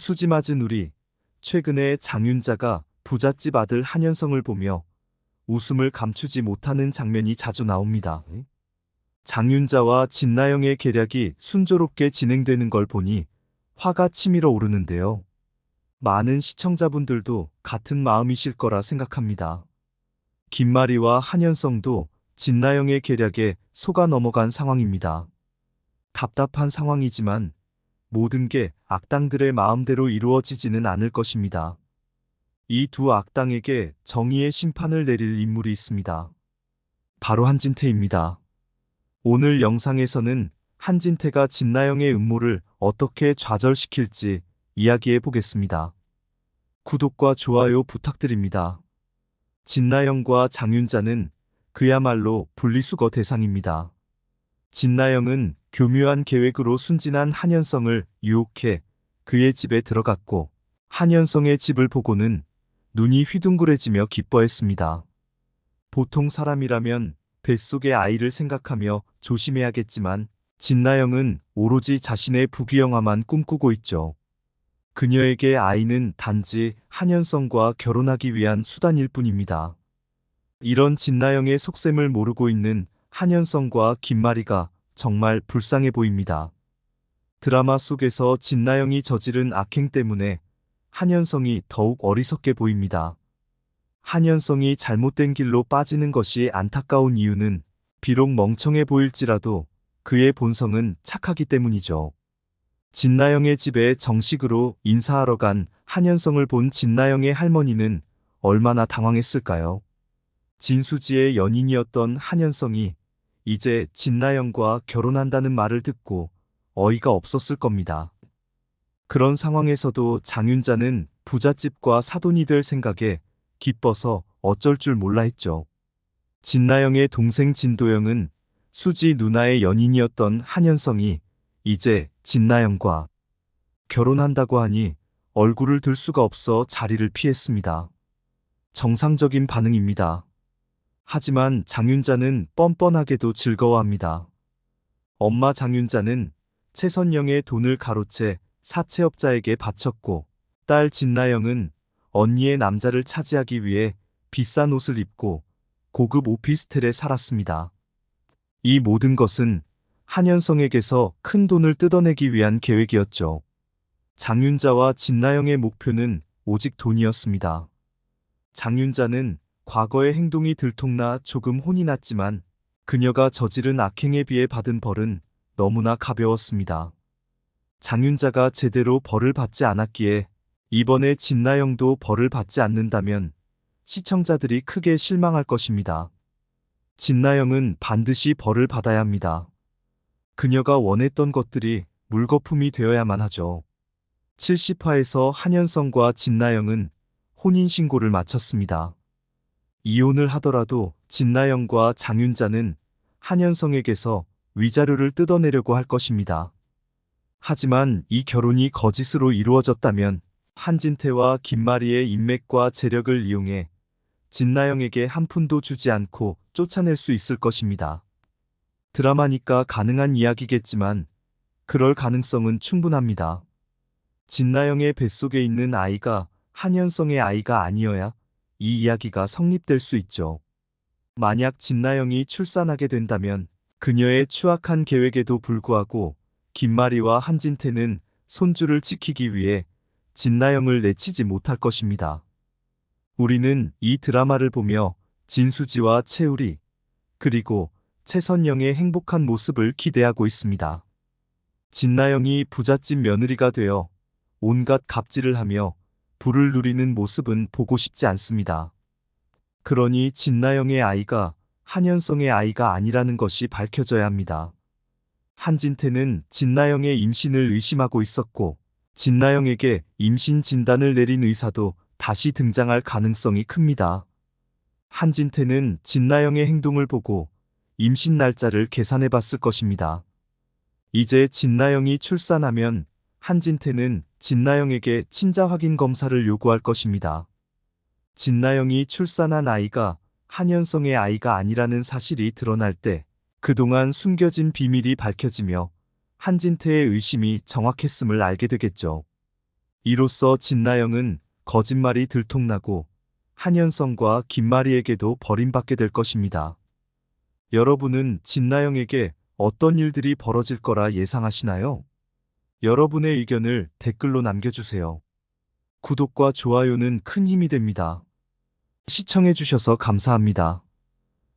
수지 맞은 우리. 최근에 장윤자가 부잣집 아들 한현성을 보며 웃음을 감추지 못하는 장면이 자주 나옵니다. 장윤자와 진나영의 계략이 순조롭게 진행되는 걸 보니 화가 치밀어 오르는데요. 많은 시청자분들도 같은 마음이실 거라 생각합니다. 김마리와 한현성도 진나영의 계략에 속아 넘어간 상황입니다. 답답한 상황이지만 모든 게 악당들의 마음대로 이루어지지는 않을 것입니다. 이 두 악당에게 정의의 심판을 내릴 인물이 있습니다. 바로 한진태입니다. 오늘 영상에서는 한진태가 진나영의 음모를 어떻게 좌절시킬지 이야기해 보겠습니다. 구독과 좋아요 부탁드립니다. 진나영과 장윤자는 그야말로 분리수거 대상입니다. 진나영은 교묘한 계획으로 순진한 한현성을 유혹해 그의 집에 들어갔고, 한현성의 집을 보고는 눈이 휘둥그레지며 기뻐했습니다. 보통 사람이라면 뱃속의 아이를 생각하며 조심해야겠지만 진나영은 오로지 자신의 부귀영화만 꿈꾸고 있죠. 그녀에게 아이는 단지 한현성과 결혼하기 위한 수단일 뿐입니다. 이런 진나영의 속셈을 모르고 있는 한현성과 김마리가 정말 불쌍해 보입니다. 드라마 속에서 진나영이 저지른 악행 때문에 한현성이 더욱 어리석게 보입니다. 한현성이 잘못된 길로 빠지는 것이 안타까운 이유는 비록 멍청해 보일지라도 그의 본성은 착하기 때문이죠. 진나영의 집에 정식으로 인사하러 간 한현성을 본 진나영의 할머니는 얼마나 당황했을까요? 진수지의 연인이었던 한현성이 이제 진나영과 결혼한다는 말을 듣고 어이가 없었을 겁니다. 그런 상황에서도 장윤자는 부잣집과 사돈이 될 생각에 기뻐서 어쩔 줄 몰라 했죠. 진나영의 동생 진도영은 수지 누나의 연인이었던 한현성이 이제 진나영과 결혼한다고 하니 얼굴을 들 수가 없어 자리를 피했습니다. 정상적인 반응입니다. 하지만 장윤자는 뻔뻔하게도 즐거워합니다. 엄마 장윤자는 최선영의 돈을 가로채 사채업자에게 바쳤고, 딸 진나영은 언니의 남자를 차지하기 위해 비싼 옷을 입고 고급 오피스텔에 살았습니다. 이 모든 것은 한현성에게서 큰 돈을 뜯어내기 위한 계획이었죠. 장윤자와 진나영의 목표는 오직 돈이었습니다. 장윤자는 과거의 행동이 들통나 조금 혼이 났지만 그녀가 저지른 악행에 비해 받은 벌은 너무나 가벼웠습니다. 장윤자가 제대로 벌을 받지 않았기에 이번에 진나영도 벌을 받지 않는다면 시청자들이 크게 실망할 것입니다. 진나영은 반드시 벌을 받아야 합니다. 그녀가 원했던 것들이 물거품이 되어야만 하죠. 70화에서 한현성과 진나영은 혼인신고를 마쳤습니다. 이혼을 하더라도 진나영과 장윤자는 한현성에게서 위자료를 뜯어내려고 할 것입니다. 하지만 이 결혼이 거짓으로 이루어졌다면 한진태와 김마리의 인맥과 재력을 이용해 진나영에게 한 푼도 주지 않고 쫓아낼 수 있을 것입니다. 드라마니까 가능한 이야기겠지만 그럴 가능성은 충분합니다. 진나영의 뱃속에 있는 아이가 한현성의 아이가 아니어야 이 이야기가 성립될 수 있죠. 만약 진나영이 출산하게 된다면 그녀의 추악한 계획에도 불구하고 김마리와 한진태는 손주를 지키기 위해 진나영을 내치지 못할 것입니다. 우리는 이 드라마를 보며 진수지와 채우리, 그리고 최선영의 행복한 모습을 기대하고 있습니다. 진나영이 부잣집 며느리가 되어 온갖 갑질을 하며 부를 누리는 모습은 보고 싶지 않습니다. 그러니 진나영의 아이가 한현성의 아이가 아니라는 것이 밝혀져야 합니다. 한진태는 진나영의 임신을 의심하고 있었고, 진나영에게 임신 진단을 내린 의사도 다시 등장할 가능성이 큽니다. 한진태는 진나영의 행동을 보고 임신 날짜를 계산해 봤을 것입니다. 이제 진나영이 출산하면 한진태는 진나영에게 친자 확인 검사를 요구할 것입니다. 진나영이 출산한 아이가 한현성의 아이가 아니라는 사실이 드러날 때 그동안 숨겨진 비밀이 밝혀지며 한진태의 의심이 정확했음을 알게 되겠죠. 이로써 진나영은 거짓말이 들통나고 한현성과 김마리에게도 버림받게 될 것입니다. 여러분은 진나영에게 어떤 일들이 벌어질 거라 예상하시나요? 여러분의 의견을 댓글로 남겨주세요. 구독과 좋아요는 큰 힘이 됩니다. 시청해주셔서 감사합니다.